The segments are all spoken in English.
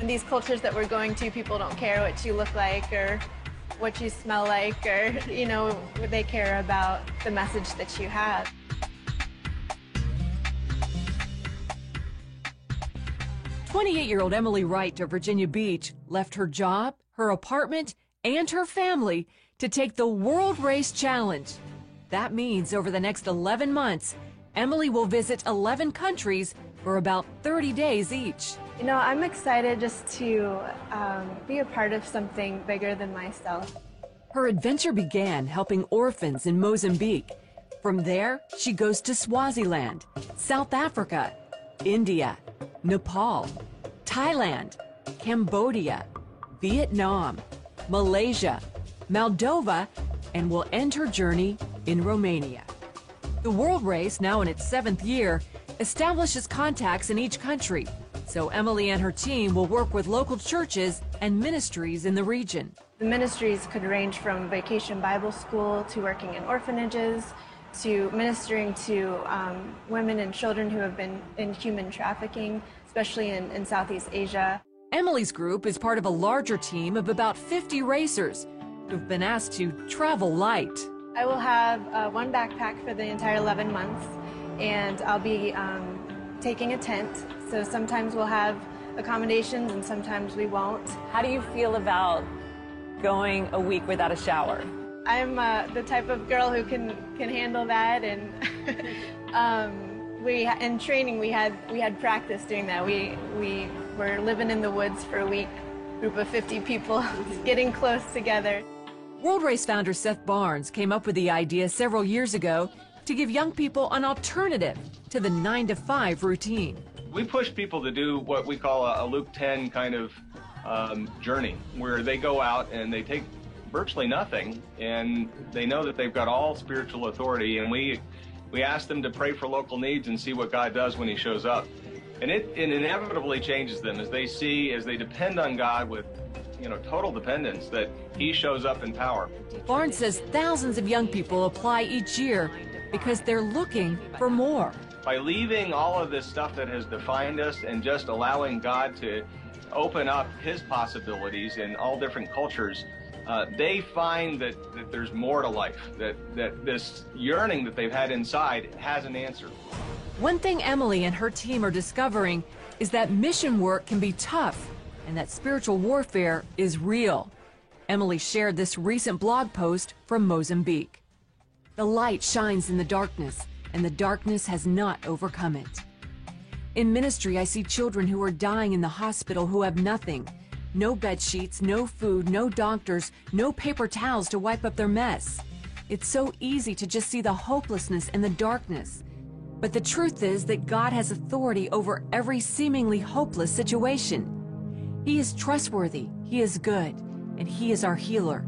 In these cultures that we're going to, people don't care what you look like or what you smell like, or, they care about the message that you have. "28-year-old Emily Wright of Virginia Beach left her job, her apartment, and her family to take the World Race Challenge. That means over the next 11 months, Emily will visit 11 countries for about 30 days each. I'm excited just to be a part of something bigger than myself. Her adventure began helping orphans in Mozambique. From there, she goes to Swaziland, South Africa, India, Nepal, Thailand, Cambodia, Vietnam, Malaysia, Moldova, and will end her journey in Romania. The World Race, now in its 7th year, establishes contacts in each country, so Emily and her team will work with local churches and ministries in the region. The ministries could range from Vacation Bible School to working in orphanages to ministering to women and children who have been in human trafficking, especially in Southeast Asia. Emily's group is part of a larger team of about 50 racers who've been asked to travel light. I will have one backpack for the entire 11 months, and I'll be taking a tent. So sometimes we'll have accommodations and sometimes we won't. How do you feel about going a week without a shower? I'm the type of girl who can handle that, and in training we had practice doing that. We were living in the woods for a week, group of 50 people, getting close together. World Race founder Seth Barnes came up with the idea several years ago to give young people an alternative to the 9-to-5 routine. We push people to do what we call a Luke 10 kind of journey, where they go out and they take virtually nothing, and they know that they've got all spiritual authority, and we ask them to pray for local needs and see what God does when he shows up. And it inevitably changes them as they depend on God with total dependence, that he shows up in power. Barnes says thousands of young people apply each year because they're looking for more. By leaving all of this stuff that has defined us and just allowing God to open up his possibilities in all different cultures, they find that there's more to life, that this yearning that they've had inside has an answer. One thing Emily and her team are discovering is that mission work can be tough and that spiritual warfare is real. Emily shared this recent blog post from Mozambique. "The light shines in the darkness, and the darkness has not overcome it. In ministry, I see children who are dying in the hospital who have nothing. No bed sheets, no food, no doctors, no paper towels to wipe up their mess. It's so easy to just see the hopelessness and the darkness. But the truth is that God has authority over every seemingly hopeless situation. He is trustworthy, he is good, and he is our healer.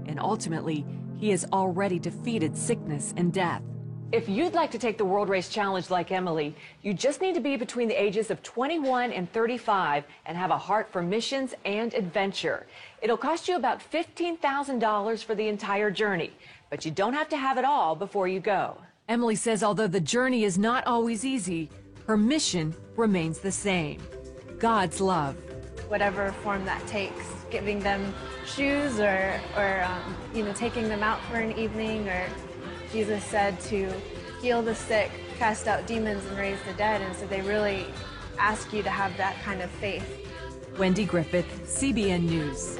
And ultimately, he has already defeated sickness and death." If you'd like to take the World Race Challenge like Emily, you just need to be between the ages of 21 and 35 and have a heart for missions and adventure. It'll cost you about $15,000 for the entire journey, but you don't have to have it all before you go. Emily says although the journey is not always easy, her mission remains the same: God's love. Whatever form that takes, giving them shoes or taking them out for an evening, or Jesus said to heal the sick, cast out demons, and raise the dead, and so they really ask you to have that kind of faith. Wendy Griffith, CBN News.